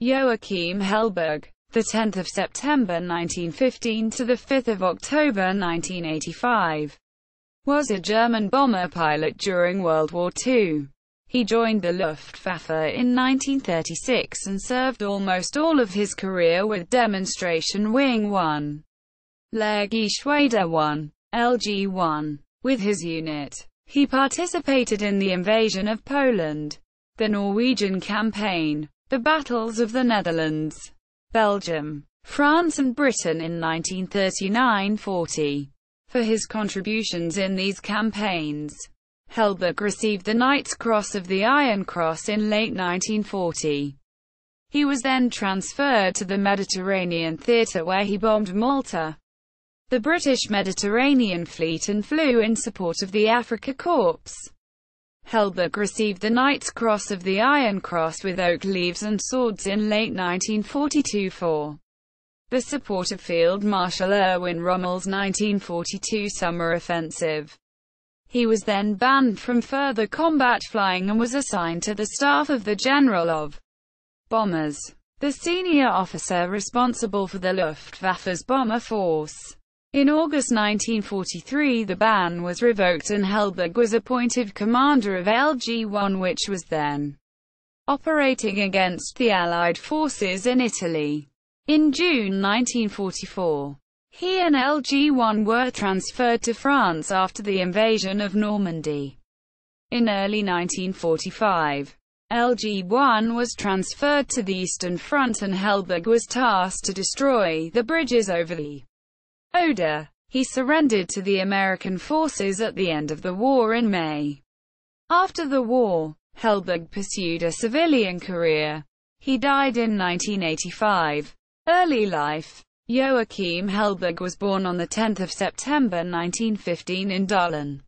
Joachim Helbig, the 10th of September 1915 to the 5th of October 1985, was a German bomber pilot during World War II. He joined the Luftwaffe in 1936 and served almost all of his career with Demonstration Wing 1, Lehrgeschwader 1, LG-1. With his unit, he participated in the invasion of Poland, the Norwegian Campaign, the battles of the Netherlands, Belgium, France and Britain in 1939–40. For his contributions in these campaigns, Helbig received the Knight's Cross of the Iron Cross in late 1940. He was then transferred to the Mediterranean theatre where he bombed Malta, the British Mediterranean Fleet, and flew in support of the Afrika Korps. Helbig received the Knight's Cross of the Iron Cross with oak leaves and swords in late 1942 for the support of Field Marshal Erwin Rommel's 1942 summer offensive. He was then banned from further combat flying and was assigned to the staff of the General of Bombers, the senior officer responsible for the Luftwaffe's bomber force. In August 1943 the ban was revoked and Helbig was appointed commander of LG-1, which was then operating against the Allied forces in Italy. In June 1944, he and LG-1 were transferred to France after the invasion of Normandy. In early 1945, LG-1 was transferred to the Eastern Front and Helbig was tasked to destroy the bridges over the Oder. He surrendered to the American forces at the end of the war in May. After the war, Helbig pursued a civilian career. He died in 1985. Early life. Joachim Helbig was born on the 10th of September 1915 in Dahlen,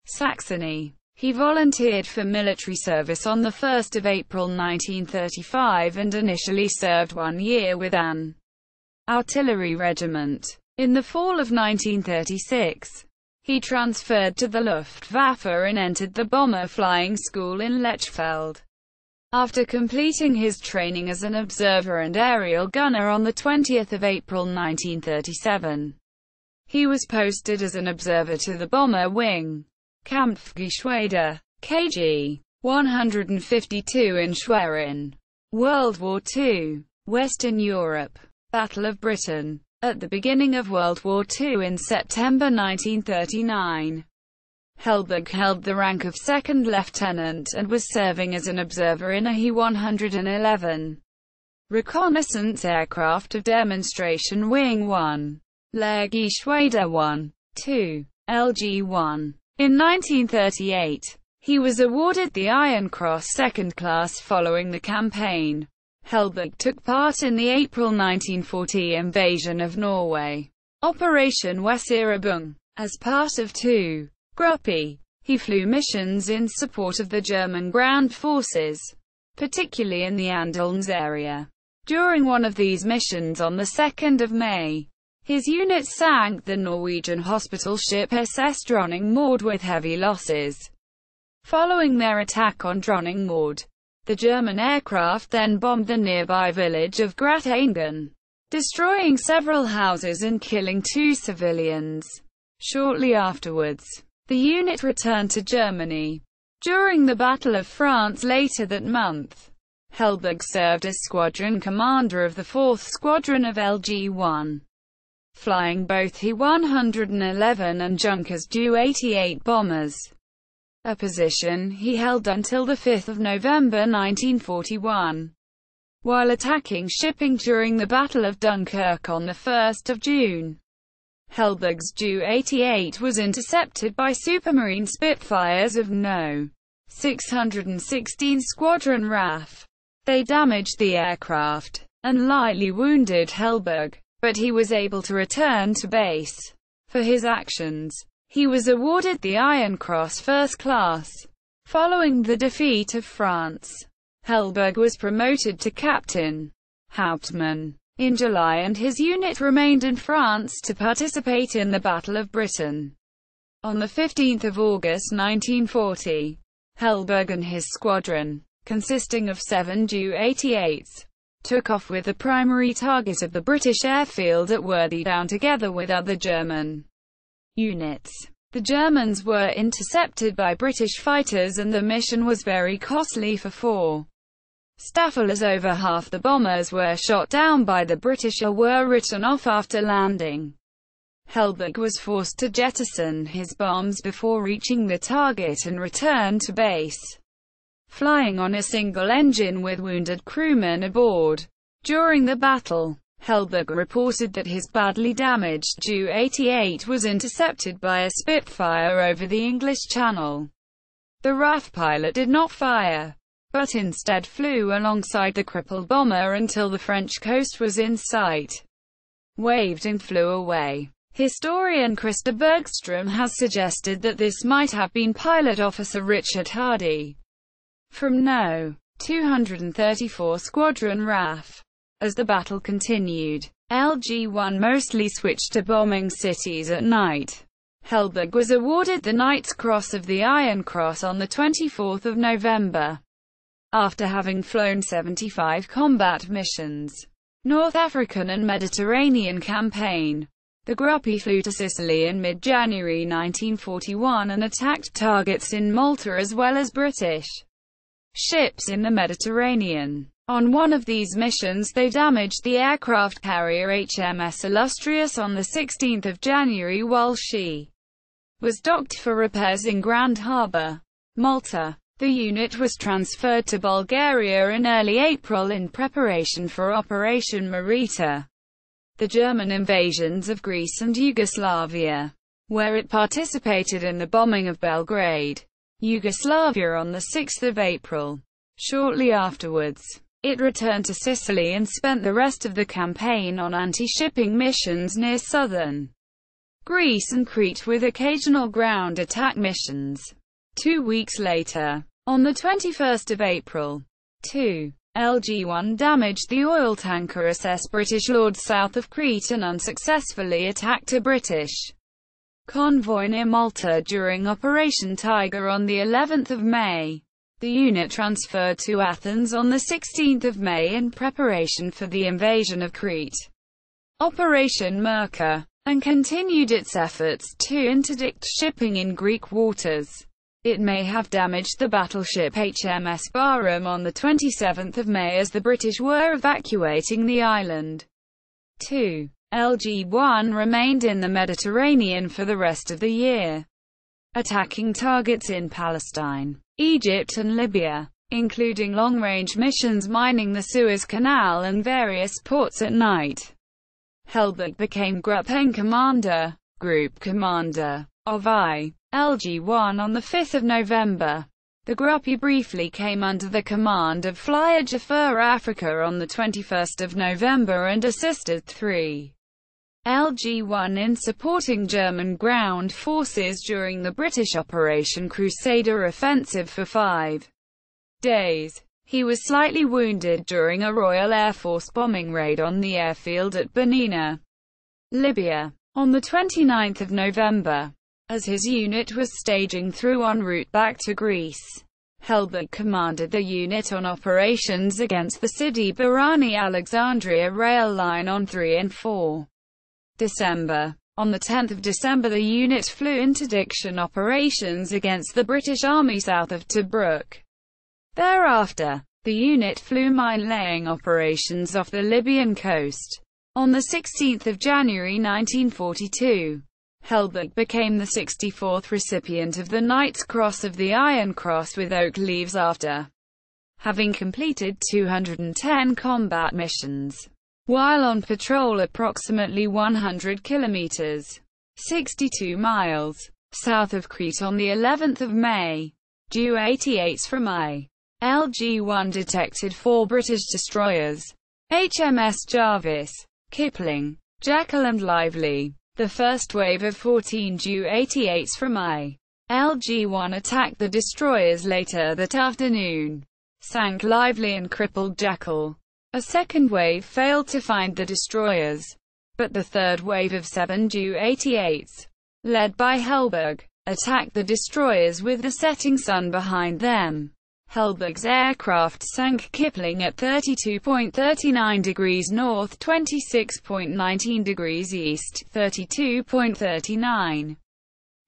Saxony. He volunteered for military service on the 1st of April 1935 and initially served 1 year with an artillery regiment. In the fall of 1936, he transferred to the Luftwaffe and entered the bomber flying school in Lechfeld. After completing his training as an observer and aerial gunner on the 20th of April 1937, he was posted as an observer to the bomber wing, Kampfgeschwader, KG 152 in Schwerin. World War II. Western Europe. Battle of Britain. At the beginning of World War II in September 1939, Helbig held the rank of second lieutenant and was serving as an observer in a He-111 reconnaissance aircraft of Demonstration Wing 1, Lehrgeschwader 1, 2, LG-1. In 1938, he was awarded the Iron Cross Second Class following the campaign. Helbig took part in the April 1940 invasion of Norway, Operation Weserübung. As part of 2. Gruppe, he flew missions in support of the German ground forces, particularly in the Andelns area. During one of these missions on the 2nd of May, his unit sank the Norwegian hospital ship SS Dronning Maud with heavy losses. Following their attack on Dronning Maud, the German aircraft then bombed the nearby village of Gratangen, destroying several houses and killing 2 civilians. Shortly afterwards, the unit returned to Germany. During the Battle of France later that month, Helbig served as squadron commander of the 4th Squadron of LG-1, flying both He-111 and Junkers Ju-88 bombers, a position he held until the 5th of November 1941. While attacking shipping during the Battle of Dunkirk on the 1st of June, Helbig's Ju-88 was intercepted by Supermarine Spitfires of No. 616 Squadron RAF. They damaged the aircraft and lightly wounded Helbig, but he was able to return to base. For his actions, he was awarded the Iron Cross First Class. Following the defeat of France, Helbig was promoted to Captain Hauptmann in July and his unit remained in France to participate in the Battle of Britain. On 15 August 1940, Helbig and his squadron, consisting of 7 Ju-88s, took off with the primary target of the British airfield at Worthy together with other German units. The Germans were intercepted by British fighters and the mission was very costly for 4 staffers, as over half the bombers were shot down by the British or were written off after landing. Helbig was forced to jettison his bombs before reaching the target and return to base, flying on a single engine with wounded crewmen aboard. During the battle, Helbig reported that his badly damaged Ju-88 was intercepted by a Spitfire over the English Channel. The RAF pilot did not fire, but instead flew alongside the crippled bomber until the French coast was in sight, waved and flew away. Historian Christa Bergström has suggested that this might have been pilot officer Richard Hardy from No. 234 Squadron RAF. As the battle continued, LG-1 mostly switched to bombing cities at night. Helbig was awarded the Knight's Cross of the Iron Cross on the 24th of November, after having flown 75 combat missions. North African and Mediterranean Campaign. The Gruppi flew to Sicily in mid-January 1941 and attacked targets in Malta as well as British ships in the Mediterranean. On one of these missions they damaged the aircraft carrier HMS Illustrious on the 16th of January while she was docked for repairs in Grand Harbour, Malta. The unit was transferred to Bulgaria in early April in preparation for Operation Marita, the German invasions of Greece and Yugoslavia, where it participated in the bombing of Belgrade, Yugoslavia on the 6th of April. Shortly afterwards, it returned to Sicily and spent the rest of the campaign on anti-shipping missions near southern Greece and Crete with occasional ground attack missions. 2 weeks later, on the 21st of April, LG-1 damaged the oil tanker SS British Lord south of Crete and unsuccessfully attacked a British convoy near Malta during Operation Tiger on the 11th of May. The unit transferred to Athens on the 16th of May in preparation for the invasion of Crete, Operation Merca, and continued its efforts to interdict shipping in Greek waters. It may have damaged the battleship HMS Barham on the 27th of May as the British were evacuating the island. LG-1 remained in the Mediterranean for the rest of the year, attacking targets in Palestine, Egypt and Libya, including long-range missions mining the Suez Canal and various ports at night. Helbig became Group Commander of LG-1 on the 5th of November. The Gruppi briefly came under the command of Flyer Jafar Afrika on the 21st of November and assisted 3 LG-1 in supporting German ground forces during the British Operation Crusader offensive for 5 days. He was slightly wounded during a Royal Air Force bombing raid on the airfield at Bernina, Libya, on the 29th of November. As his unit was staging through en route back to Greece, Helbig commanded the unit on operations against the Sidi-Barani-Alexandria rail line on 3 and 4 December. On the 10th of December the unit flew interdiction operations against the British Army south of Tobruk. Thereafter, the unit flew mine-laying operations off the Libyan coast. On the 16th of January 1942, Helbig became the 64th recipient of the Knight's Cross of the Iron Cross with oak leaves after having completed 210 combat missions. While on patrol approximately 100 kilometers, 62 miles, south of Crete on the 11th of May, Ju-88s from LG-1 detected 4 British destroyers, HMS Jarvis, Kipling, Jackal and Lively. The first wave of 14 Ju-88s from LG-1 attacked the destroyers later that afternoon, sank Lively and crippled Jackal. A second wave failed to find the destroyers, but the third wave of 7 Ju-88s, led by Helbig, attacked the destroyers with the setting sun behind them. Helbig's aircraft sank Kipling at 32.39 degrees north, 26.19 degrees east, 32.39,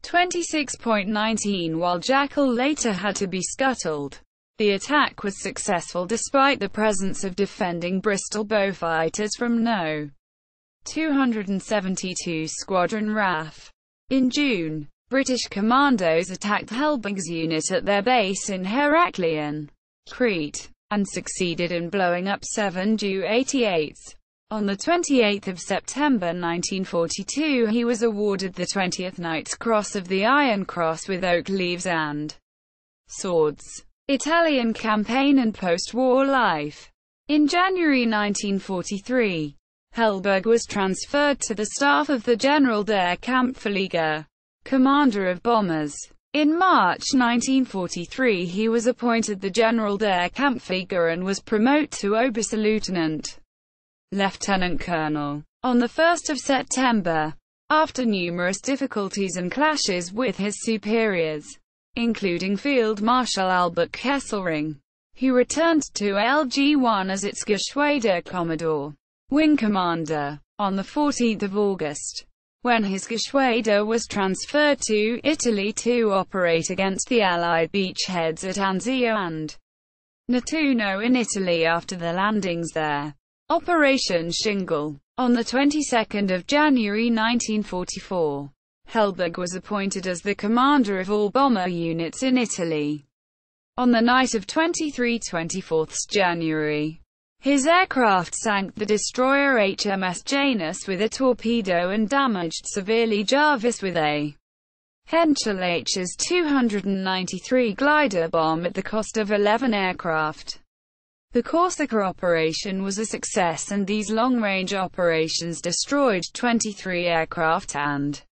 26.19, while Jackal later had to be scuttled. The attack was successful despite the presence of defending Bristol Beaufighters from No. 272 Squadron RAF. In June, British commandos attacked Helbig's unit at their base in Heraklion, Crete, and succeeded in blowing up 7 Ju-88s. On 28 September 1942 he was awarded the 20th Knight's Cross of the Iron Cross with oak leaves and swords. Italian campaign and post-war life. In January 1943, Helbig was transferred to the staff of the General der Kampfflieger, commander of bombers. In March 1943 he was appointed the General der Kampfflieger and was promoted to Oberstleutnant, Lieutenant Colonel. On 1 September, after numerous difficulties and clashes with his superiors, including Field Marshal Albert Kesselring, he returned to LG-1 as its Geschwader Commodore, Wing Commander. On 14 August, when his Geschwader was transferred to Italy to operate against the Allied beachheads at Anzio and Nettuno in Italy after the landings there. Operation Shingle. On the 22nd of January 1944, Helbig was appointed as the commander of all bomber units in Italy. On the night of 23-24 January, his aircraft sank the destroyer HMS Janus with a torpedo and damaged severely Jarvis with a Henschel H's 293 glider bomb at the cost of 11 aircraft. The Corsica operation was a success and these long-range operations destroyed 23 aircraft and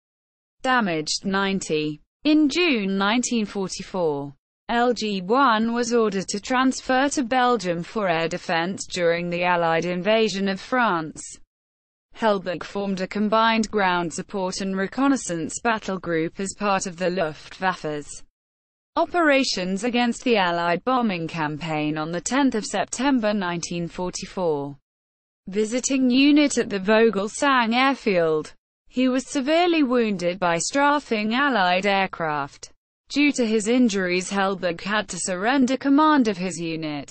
damaged 90. In June 1944, LG-1 was ordered to transfer to Belgium for air defense during the Allied invasion of France. Helbig formed a combined ground support and reconnaissance battle group as part of the Luftwaffe's operations against the Allied bombing campaign on 10 September 1944. Visiting unit at the Vogelsang airfield, he was severely wounded by strafing Allied aircraft. Due to his injuries, Helbig had to surrender command of his unit.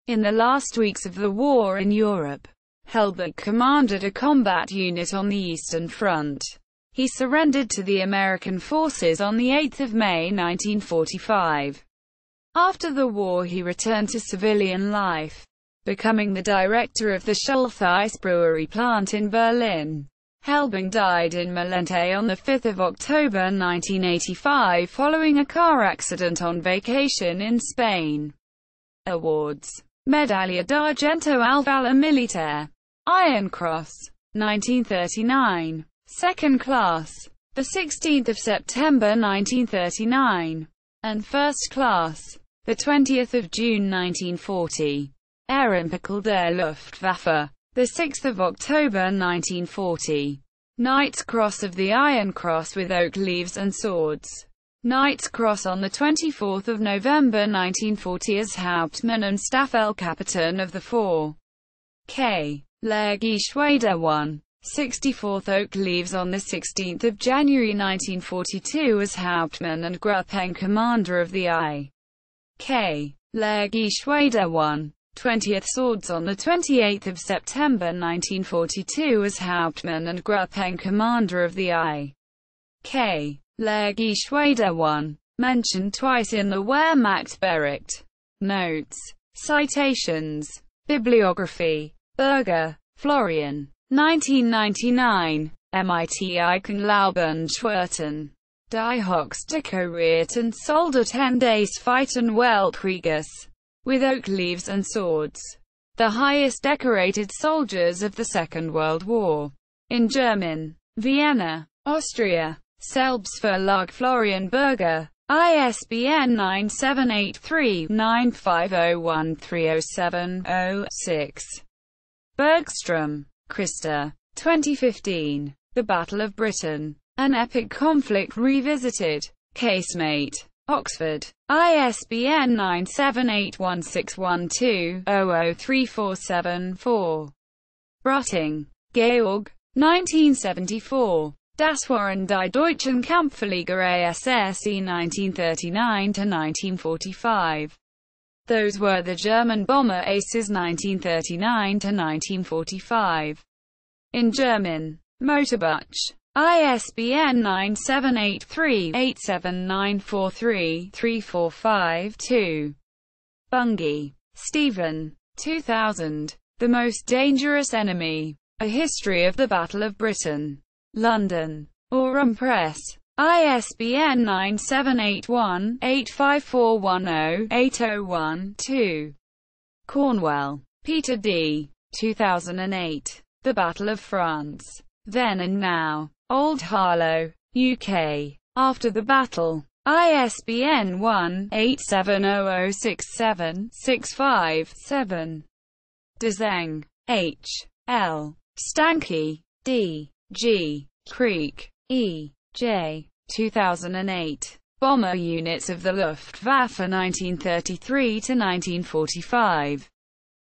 In the last weeks of the war in Europe, Helbig commanded a combat unit on the Eastern Front. He surrendered to the American forces on 8 May 1945. After the war he returned to civilian life, becoming the director of the Schultheiss brewery plant in Berlin. Helbig died in Malente on 5 October 1985 following a car accident on vacation in Spain. Awards. Medaglia d'Argento al Valor Militare. Iron Cross. 1939. Second Class. 16 September 1939. And First Class. 20 June 1940. Ehrenpickel der Luftwaffe. 6 October 1940. Knight's Cross of the Iron Cross with oak leaves and swords. Knight's Cross on 24 November 1940 as Hauptmann and Staffelkapitän of the 4K. Lehrgeschwader 1. 64th Oak Leaves on 16 January 1942 as Hauptmann and Gruppen Commander of the I.K. Lehrgeschwader 1. 20th Swords on 28 September 1942 as Hauptmann and Gruppen Commander of the I.K. Lehrgeschwader 1. Mentioned twice in the Wehrmachtbericht. Notes. Citations. Bibliography. Berger, Florian. 1999. MIT Eichenlaub Schwerten. Die Hochstdekorierten Soldat 10 Days Fighten Weltkrieges. With oak leaves and swords. The highest decorated soldiers of the Second World War. In German. Vienna, Austria. Selbstverlag Florian Berger. ISBN 978-3-9501307-06. Bergström, Krista. 2015. The Battle of Britain. An Epic Conflict Revisited. Casemate. Oxford. ISBN 9781612-003474. Brotting, Georg. 1974. Das waren die deutschen Kampfflieger ASSE 1939–1945. Those were the German bomber aces 1939–1945. In German. Motorbuch. ISBN 978387943-345-2. Bungay, Stephen. 2000. The Most Dangerous Enemy. A History of the Battle of Britain. London. Aurum Press. ISBN 978185410-801-2. Cornwell, Peter D. 2008. The Battle of France. Then and Now. Old Harlow, UK. After the Battle. ISBN 1-870067-657. Dzeng, H. L. Stanky, D. G. Creek, E. J. 2008. Bomber Units of the Luftwaffe 1933–1945.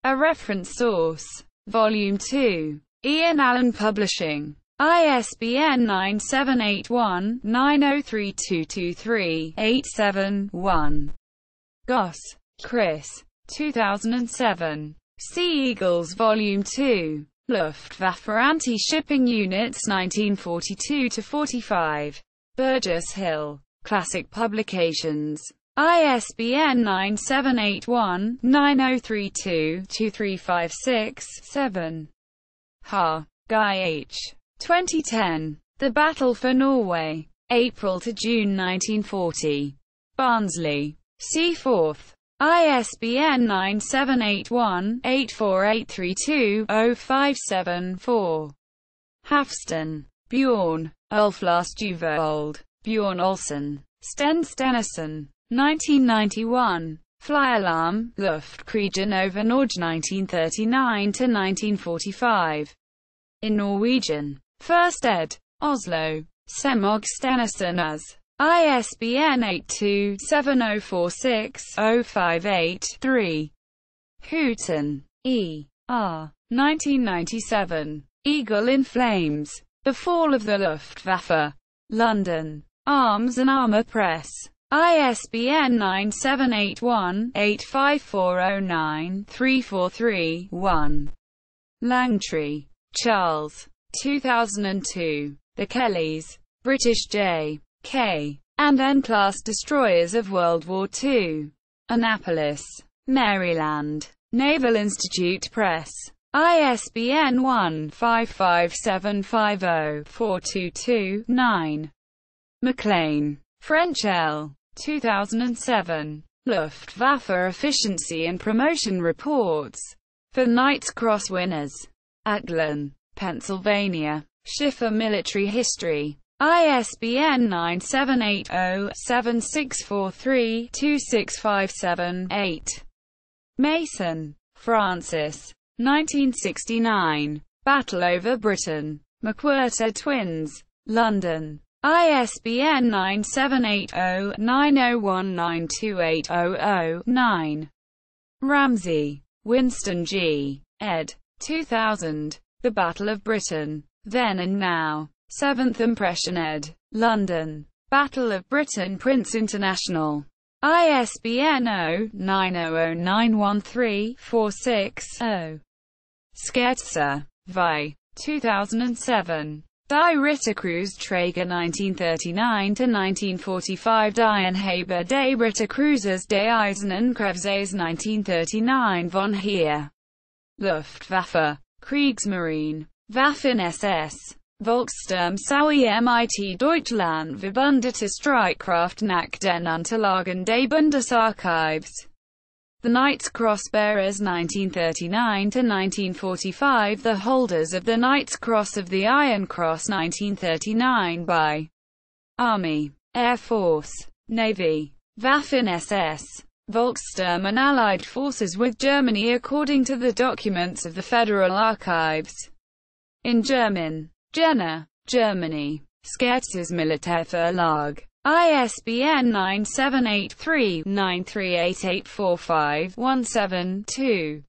A reference source. Volume 2. Ian Allen Publishing. ISBN 9781903223871. Goss, Chris. 2007. Sea Eagles Volume 2. Luftwaffe Anti-Shipping Units 1942–45. Burgess Hill. Classic Publications. ISBN 9781903223567. Ha. Guy H. 2010. The Battle for Norway. April to June 1940. Barnsley. Seaforth. ISBN 9781848320574. Halfston. Bjorn. Ulf Lars Duvold. Bjorn Olsen. Sten Stenison. 1991. Fly Alarm. Luftkrigen over Norge 1939–1945. In Norwegian. First ed. Oslo. Semog Stenison as. ISBN 82-7046-058-3. Houghton, E. R. 1997. Eagle in Flames. The Fall of the Luftwaffe. London. Arms and Armour Press. ISBN 978185409-343-1. Langtry, Charles. 2002. The Kellys. British J. K. and N-class destroyers of World War II. Annapolis, Maryland. Naval Institute Press. ISBN 1-55750-422-9. MacLean, French L. 2007. Luftwaffe Efficiency and Promotion Reports. For Knight's Cross Winners. Athlone, Pennsylvania. Schiffer Military History. ISBN 978-0-7643-2657-8. Mason, Francis. 1969. Battle over Britain. McWhirter Twins. London. ISBN 978-0-90192800-9. Ramsey, Winston G. ed. 2000. The Battle of Britain. Then and Now. 7th Impression ed. London. Battle of Britain Prints International. ISBN 0-900913-46-0. Scherzer, Vi. 2007. Die Ritterkreuz Träger 1939–1945. Die Inhaber des Ritterkreuzers des Eisernen Kreuzes 1939. Von Heer. Luftwaffe. Kriegsmarine. Waffen-SS. Volkssturmsau mit Deutschland verbündete Streitkraft nach den Unterlagen des Bundesarchives. The Knight's Cross Bearers 1939–1945. The holders of the Knight's Cross of the Iron Cross 1939 by Army, Air Force, Navy, Waffen-SS, Volkssturm and Allied forces with Germany according to the documents of the Federal Archives. In German. Jena, Germany. Scherzes Militärverlag. ISBN 9783938845172.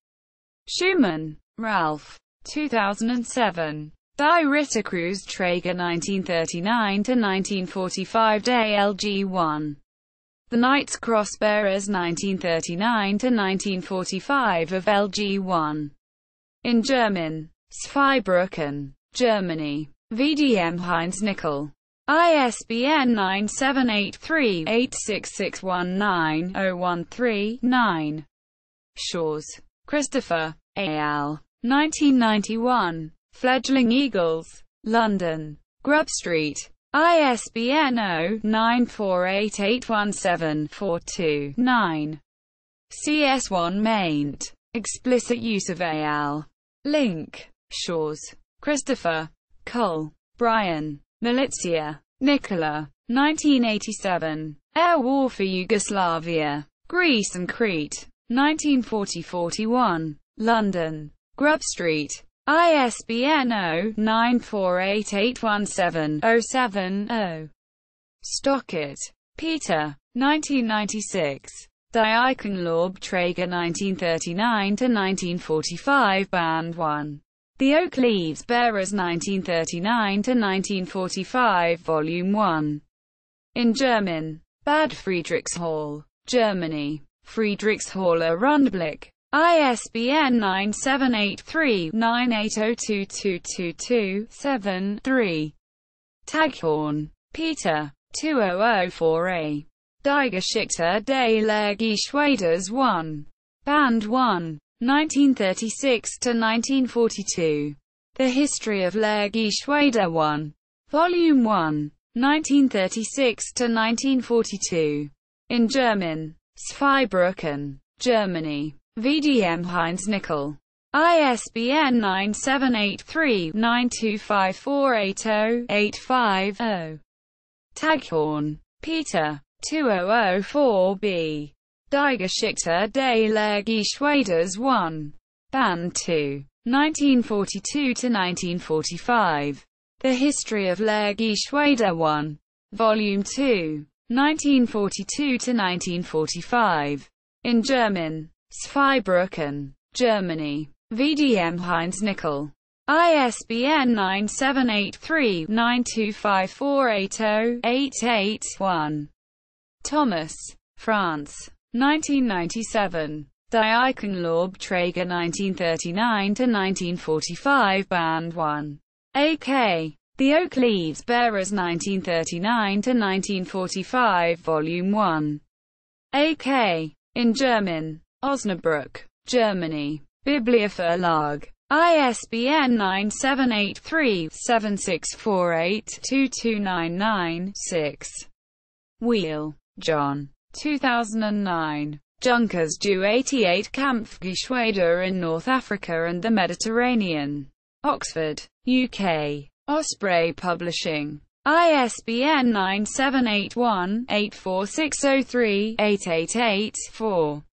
Schumann, Ralph. 2007. Die Ritterkreuz Träger 1939–1945 Day LG1. The Knights Crossbearers 1939–1945 of LG1. In German. Zweibrücken, Germany. VDM Heinz Nickel. ISBN 978386619-013-9. Shaws, Christopher. A.L. 1991. Fledgling Eagles. London. Grub Street. ISBN 0-948817-42-9. CS1 maint. Explicit use of AL. Link. Shaws, Christopher. Cull, Brian. Militia. Nicola. 1987. Air War for Yugoslavia, Greece and Crete. 1940–41. London. Grub Street. ISBN 0-948817-070. Stockett, Peter. 1996. Die Eichenlaub-Träger 1939–1945 Band 1. The Oak Leaves Bearers 1939–1945 Volume 1. In German. Bad Friedrichshall, Germany. Friedrichshaller Rundblick. ISBN 97839802222-7-3. Taghorn, Peter. 2004a. Die Geschichte des Lehrgeschwaders 1. Band 1. 1936–1942. The History of Lehrgeschwader 1. Volume 1. 1936–1942. In German. Zweibrücken, Germany. VDM Heinz Nickel. ISBN 9783925480850. Taghorn, Peter. 2004b. Die Geschichte des Lehrgeschwaders 1. Band 2. 1942–1945. The History of Lehrgeschwader 1. Volume 2. 1942–1945. In German. Zweibrücken, Germany. VDM Heinz Nickel. ISBN 9783925480881. Thomas, France. 1997. Die Eichenlaub-Träger 1939–1945 Band 1. AK. The Oak Leaves Bearers 1939–1945 Volume 1. AK. In German. Osnabrück, Germany. Biblioverlag. ISBN 9783764822996. Wheel, John. 2009. Junkers du 88 Kampfgeschwader in North Africa and the Mediterranean. Oxford, UK. Osprey Publishing. ISBN 9781-84603-888-4.